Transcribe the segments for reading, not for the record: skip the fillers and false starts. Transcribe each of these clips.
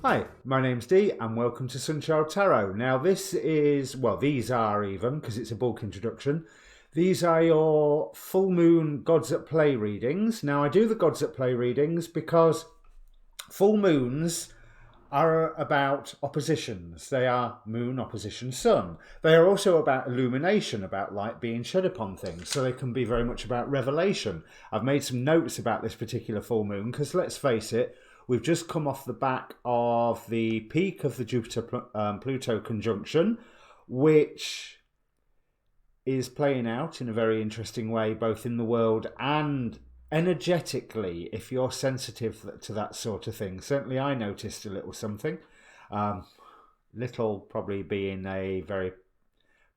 Hi, my name's Dee and welcome to Sunchild Tarot. Now this is, well, these are even, because it's a bulk introduction, these are your full moon Gods at Play readings. Now I do the Gods at Play readings because full moons are about oppositions. They are moon opposition sun. They are also about illumination, about light being shed upon things. So they can be very much about revelation. I've made some notes about this particular full moon because let's face it, we've just come off the back of the peak of the Jupiter-Pluto Conjunction, which is playing out in a very interesting way, both in the world and energetically, if you're sensitive to that sort of thing. Certainly I noticed a little something. Little probably being a very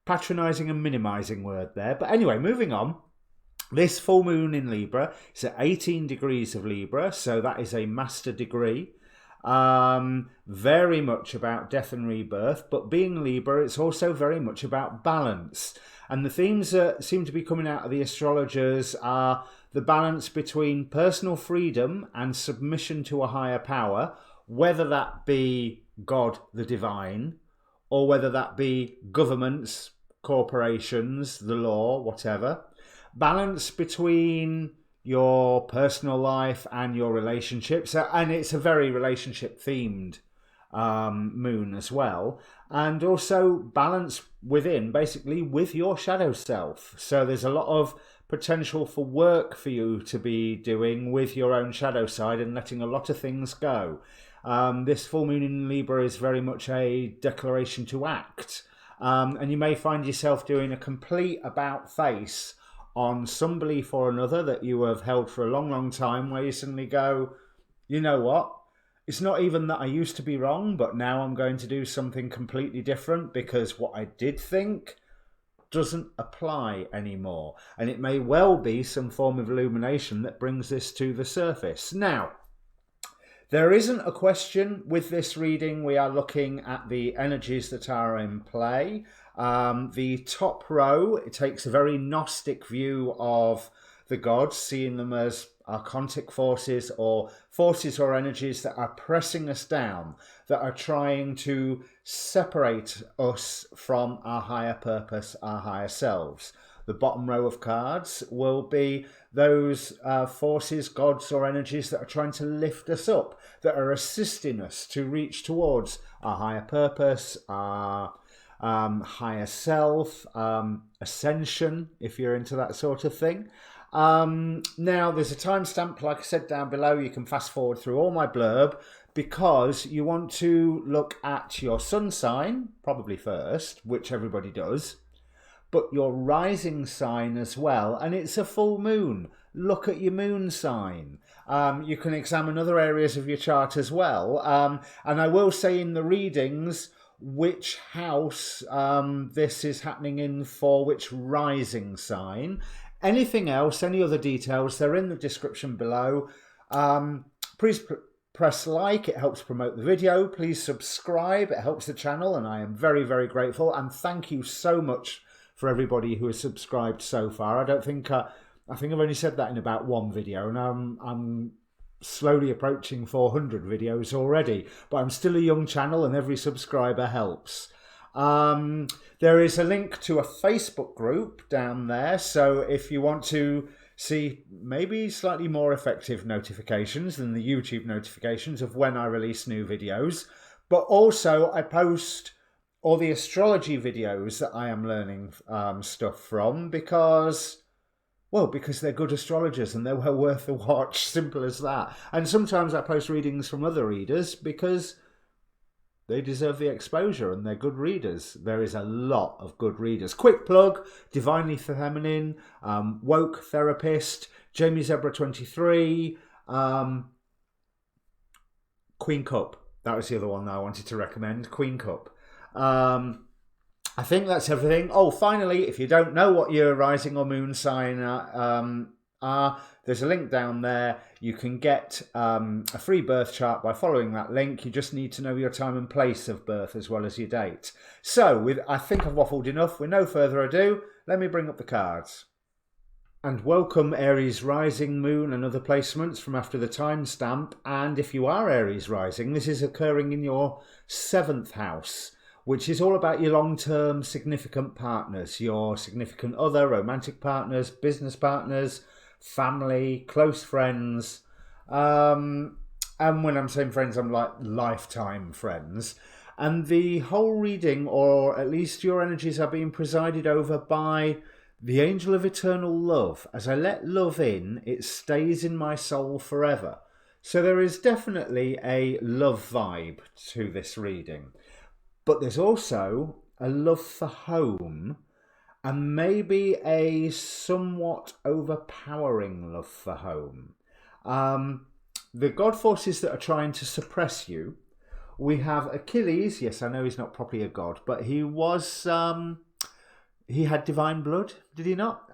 patronising and minimising word there. But anyway, moving on. This full moon in Libra is at 18 degrees of Libra, so that is a master degree. Very much about death and rebirth, but being Libra, it's also very much about balance. And the themes that seem to be coming out of the astrologers are the balance between personal freedom and submission to a higher power, whether that be God, the divine, or whether that be governments, corporations, the law, whatever. Balance between your personal life and your relationships, and it's a very relationship themed moon as well, and also balance within, basically with your shadow self. So there's a lot of potential for work for you to be doing with your own shadow side and letting a lot of things go. This full moon in Libra is very much a declaration to act, and you may find yourself doing a complete about face on some belief or another that you have held for a long time, where you suddenly go, you know what, it's not even that I used to be wrong, but now I'm going to do something completely different because what I did think doesn't apply anymore. And it may well be some form of illumination that brings this to the surface. Now, there isn't a question with this reading. We are looking at the energies that are in play. The top row, it takes a very Gnostic view of the gods, seeing them as archontic forces or energies that are pressing us down, that are trying to separate us from our higher purpose, our higher selves. The bottom row of cards will be those forces, gods or energies that are trying to lift us up, that are assisting us to reach towards our higher purpose, our higher self, ascension, if you're into that sort of thing. Now, there's a timestamp, like I said, down below. You can fast forward through all my blurb because you want to look at your sun sign, probably first, which everybody does, but your rising sign as well. And it's a full moon. Look at your moon sign. You can examine other areas of your chart as well. And I will say in the readings which house this is happening in for which rising sign. Anything else, any other details, they're in the description below. Please press like, it helps promote the video. Please subscribe, it helps the channel, and I am very grateful. And thank you so much for everybody who has subscribed so far. I think I've only said that in about one video, and I'm slowly approaching 400 videos already, but I'm still a young channel and every subscriber helps. There is a link to a Facebook group down there, so if you want to see maybe slightly more effective notifications than the YouTube notifications of when I release new videos, but also I post all the astrology videos that I am learning stuff from because they're good astrologers and they're well worth a watch, simple as that. And sometimes I post readings from other readers because they deserve the exposure and they're good readers. There is a lot of good readers. Quick plug, Divinely Feminine, Woke Therapist, Jamie Zebra 23, Queen Cup. That was the other one that I wanted to recommend, Queen Cup. I think that's everything. Oh, finally, if you don't know what your rising or moon sign are, there's a link down there. You can get a free birth chart by following that link. You just need to know your time and place of birth as well as your date. So, I think I've waffled enough. With no further ado, let me bring up the cards. And welcome Aries rising, moon and other placements from after the timestamp. And if you are Aries rising, this is occurring in your 7th house, which is all about your long-term significant partners, your significant other, romantic partners, business partners, family, close friends. And when I'm saying friends, I'm like lifetime friends. And the whole reading, or at least your energies, are being presided over by the angel of eternal love. As I let love in, it stays in my soul forever. So there is definitely a love vibe to this reading. But there's also a love for home, and maybe a somewhat overpowering love for home. The god forces that are trying to suppress you. We have Achilles. Yes, I know he's not properly a god, but he was... he had divine blood, did he not?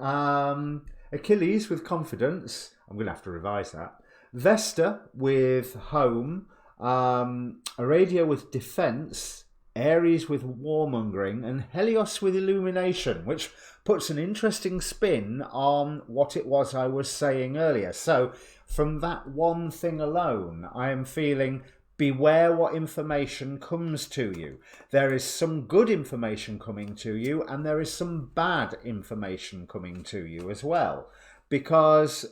Achilles with confidence. I'm going to have to revise that. Vesta with home. Aradia with defense. Aries with warmongering. And Helios with illumination, which puts an interesting spin on what it was I was saying earlier. So from that one thing alone, I am feeling... beware what information comes to you. There is some good information coming to you, and there is some bad information coming to you as well. Because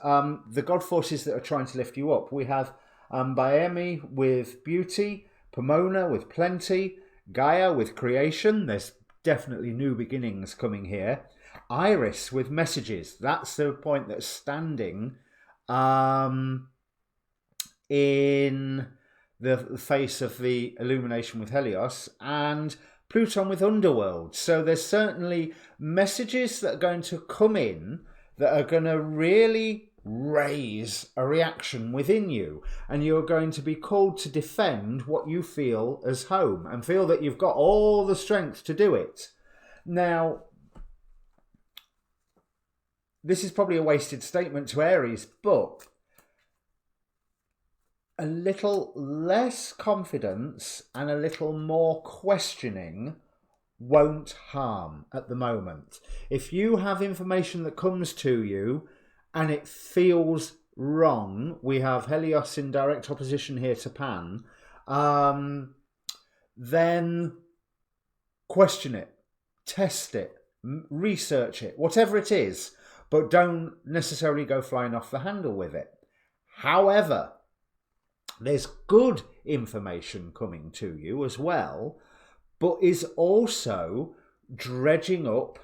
the god forces that are trying to lift you up, we have Baemi with beauty, Pomona with plenty, Gaia with creation. There's definitely new beginnings coming here. Iris with messages. That's the point that's standing in the face of the illumination with Helios, and Pluton with underworld. So there's certainly messages that are going to come in that are going to really raise a reaction within you, and you're going to be called to defend what you feel as home and feel that you've got all the strength to do it. Now, this is probably a wasted statement to Aries, but a little less confidence and a little more questioning won't harm at the moment. If you have information that comes to you and it feels wrong, we have Helios in direct opposition here to Pan, then question it, test it, research it, whatever it is, but don't necessarily go flying off the handle with it. However, there's good information coming to you as well, but is also dredging up,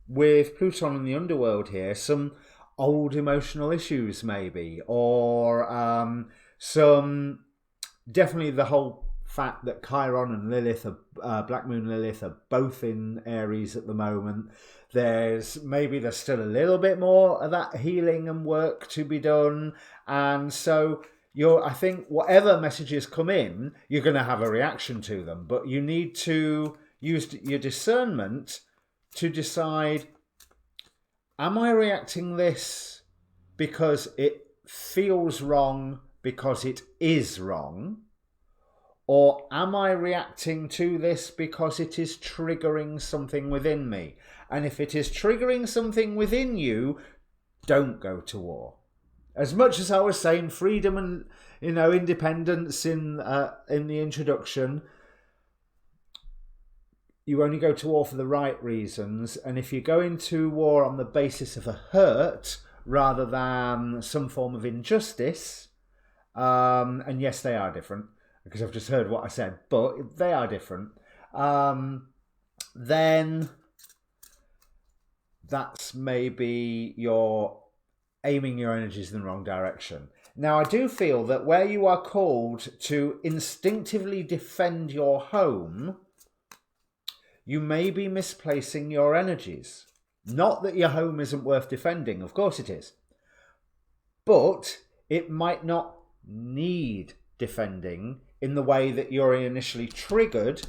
with Pluton in the underworld here, some old emotional issues maybe, or some, definitely the whole fact that Chiron and Lilith, Black Moon Lilith, are both in Aries at the moment. There's still a little bit more of that healing and work to be done, and so I think whatever messages come in, you're going to have a reaction to them, but you need to use your discernment to decide, am I reacting this because it feels wrong because it is wrong? Or am I reacting to this because it is triggering something within me? And if it is triggering something within you, don't go to war. As much as I was saying freedom and independence in the introduction, you only go to war for the right reasons. And if you go into war on the basis of a hurt rather than some form of injustice, and yes, they are different because I've just heard what I said, but they are different, then that's maybe your aiming your energies in the wrong direction. Now, I do feel that where you are called to instinctively defend your home, you may be misplacing your energies. Not that your home isn't worth defending, of course it is. But it might not need defending in the way that you're initially triggered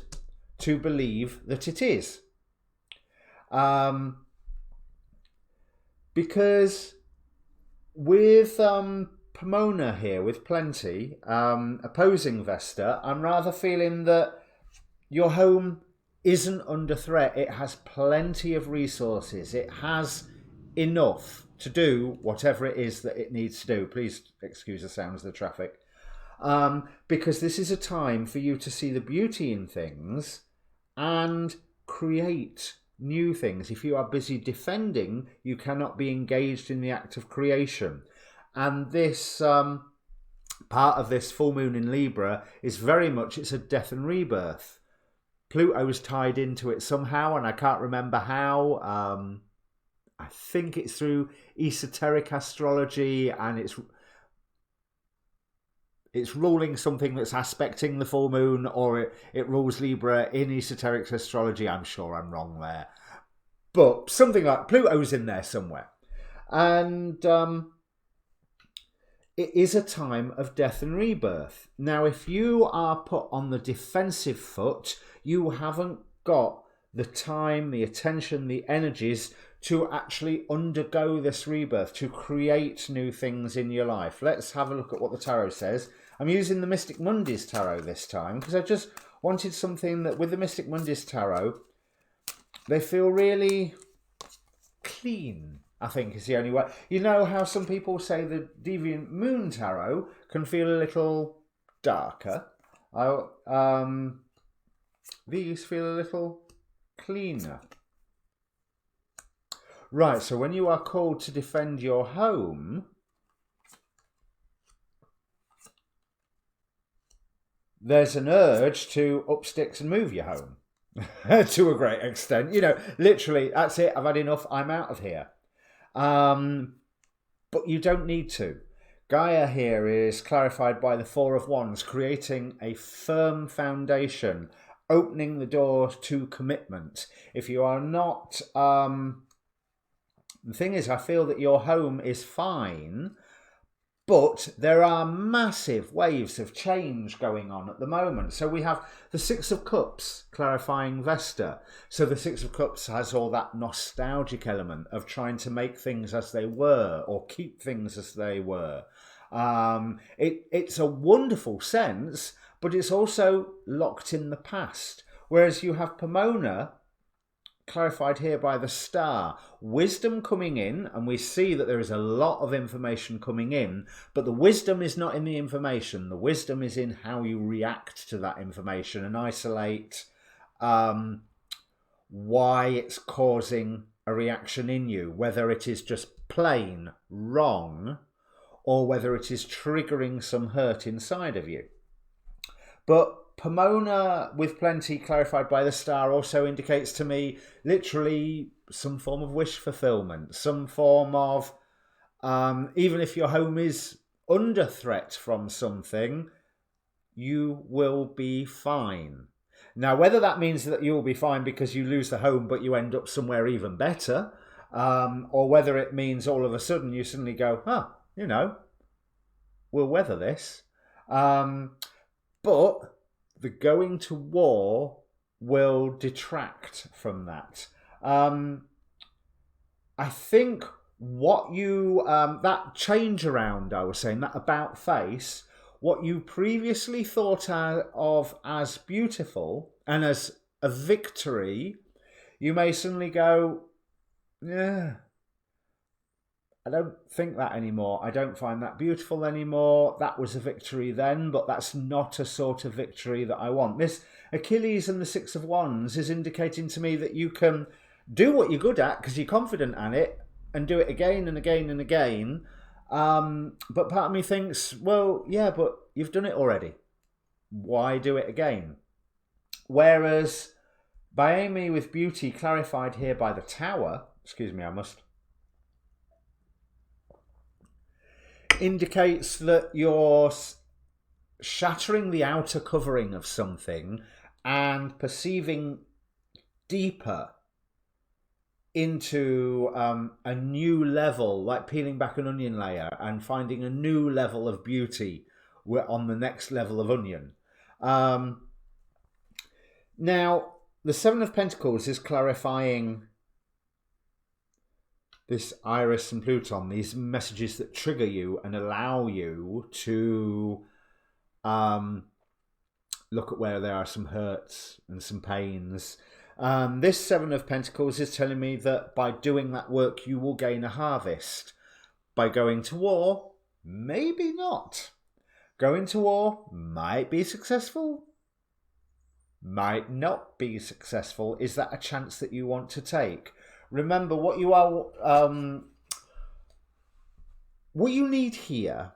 to believe that it is. Because with Pomona here, with plenty, opposing Vesta, I'm rather feeling that your home isn't under threat. It has plenty of resources. It has enough. to do whatever it is that it needs to do. Please excuse the sounds of the traffic. Because this is a time for you to see the beauty in things and create new things. If you are busy defending, you cannot be engaged in the act of creation. And this part of this full moon in Libra is very much, it's a death and rebirth. Pluto's tied into it somehow, and I can't remember how. I think it's through esoteric astrology, and it's ruling something that's aspecting the full moon, or it rules Libra in esoteric astrology. I'm sure I'm wrong there. But something like Pluto's in there somewhere. And it is a time of death and rebirth. Now, if you are put on the defensive foot, you haven't got the time, the attention, the energies to actually undergo this rebirth, to create new things in your life. Let's have a look at what the tarot says. I'm using the Mystic Mondays tarot this time because I just wanted something that, with the Mystic Mondays tarot, they feel really clean, I think is the only way. You know how some people say the Deviant Moon tarot can feel a little darker? These feel a little cleaner. Right, so when you are called to defend your home, there's an urge to up sticks and move your home to a great extent. You know, literally, that's it. I've had enough. I'm out of here. But you don't need to. Gaia here is clarified by the Four of Wands, creating a firm foundation, opening the door to commitment. If you are not... the thing is, I feel that your home is fine, but there are massive waves of change going on at the moment. So we have the Six of Cups clarifying Vesta. So the Six of Cups has all that nostalgic element of trying to make things as they were or keep things as they were. It's a wonderful sense, but it's also locked in the past. Whereas you have Pomona clarified here by the star, wisdom coming in, and we see that there is a lot of information coming in, but the wisdom is not in the information. The wisdom is in how you react to that information and isolate why it's causing a reaction in you, whether it is just plain wrong or whether it is triggering some hurt inside of you. But Pomona with plenty clarified by the star also indicates to me literally some form of wish fulfillment, some form of, even if your home is under threat from something, you will be fine. Now, whether that means that you'll be fine because you lose the home but you end up somewhere even better, or whether it means all of a sudden you suddenly go, you know, we'll weather this. But the going to war will detract from that. I think what you, that change around, I was saying, that about face, what you previously thought of as beautiful and as a victory, you may suddenly go, yeah, I don't think that anymore. I don't find that beautiful anymore. That was a victory then, but that's not a sort of victory that I want. This Achilles and the Six of Wands is indicating to me that you can do what you're good at because you're confident at it and do it again and again and again. But part of me thinks, well, yeah, but you've done it already. Why do it again? Whereas Baemi with beauty clarified here by the Tower, excuse me, I must... indicates that you're shattering the outer covering of something and perceiving deeper into a new level, like peeling back an onion layer and finding a new level of beauty on the next level of onion. Now, the Seven of Pentacles is clarifying this Aries and Pluton, these messages that trigger you and allow you to look at where there are some hurts and some pains. This Seven of Pentacles is telling me that by doing that work, you will gain a harvest. By going to war, maybe not. Going to war might be successful, might not be successful. Is that a chance that you want to take? Remember, what you need here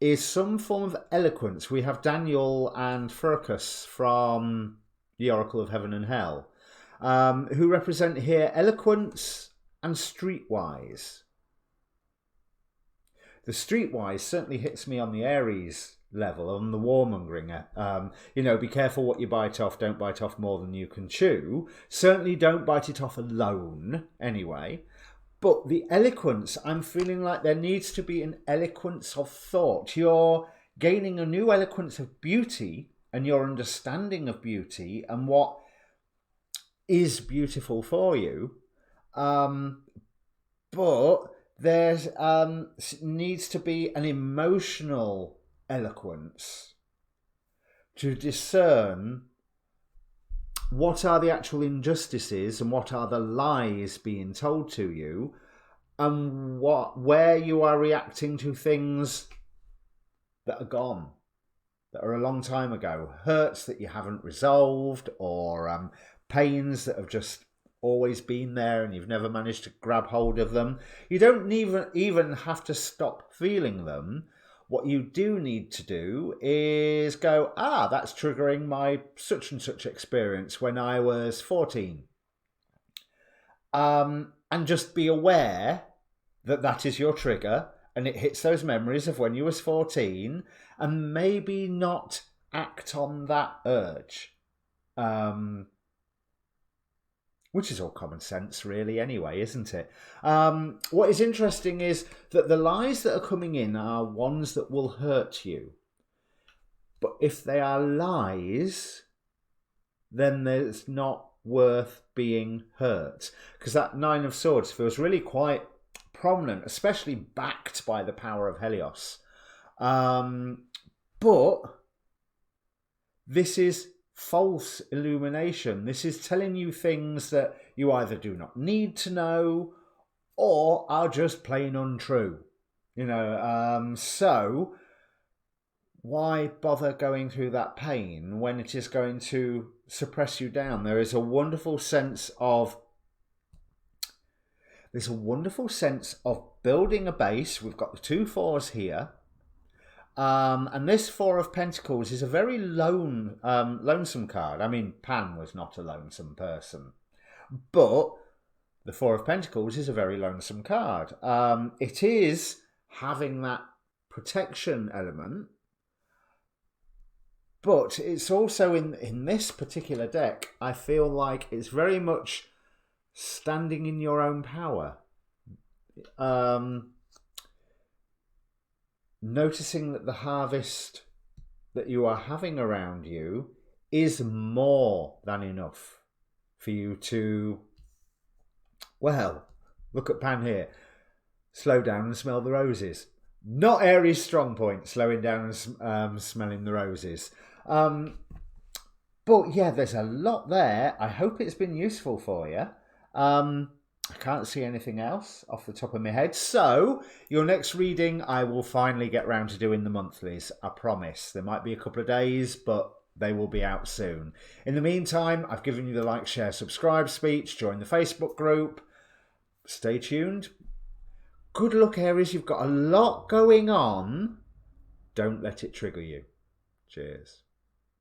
is some form of eloquence. We have Daniel and Furcus from the Oracle of Heaven and Hell, who represent here eloquence and streetwise. The streetwise certainly hits me on the Aries level, on the warmongering. Be careful what you bite off. Don't bite off more than you can chew. Certainly don't bite it off alone, anyway. But the eloquence, I'm feeling like there needs to be an eloquence of thought. You're gaining a new eloquence of beauty and your understanding of beauty and what is beautiful for you. But there needs to be an emotional eloquence to discern what are the actual injustices and what are the lies being told to you, and where you are reacting to things that are gone, that are a long time ago, hurts that you haven't resolved, or pains that have just always been there and you've never managed to grab hold of them. You don't even have to stop feeling them. What you do need to do is go, that's triggering my such and such experience when I was 14. And just be aware that that is your trigger and it hits those memories of when you was 14, and maybe not act on that urge. Which is all common sense, really, anyway, isn't it? What is interesting is that the lies that are coming in are ones that will hurt you. But if they are lies, then there's not worth being hurt. Because that Nine of Swords feels really quite prominent, especially backed by the power of Helios. But this is false illumination. This is telling you things that you either do not need to know or are just plain untrue. So why bother going through that pain when it is going to suppress you down? There's a wonderful sense of building a base. We've got the 2 4s here. And this Four of Pentacles is a very lonesome card. I mean, Pan was not a lonesome person, but the Four of Pentacles is a very lonesome card. It is having that protection element, but it's also in this particular deck, I feel like it's very much standing in your own power. Noticing that the harvest that you are having around you is more than enough for you to, well, look at Pan here, slow down and smell the roses. Not Aries' strong point, slowing down and smelling the roses. But yeah, there's a lot there. I hope it's been useful for you. I can't see anything else off the top of my head. So, your next reading, I will finally get round to doing the monthlies. I promise. There might be a couple of days, but they will be out soon. In the meantime, I've given you the like, share, subscribe speech. Join the Facebook group. Stay tuned. Good luck, Aries. You've got a lot going on. Don't let it trigger you. Cheers.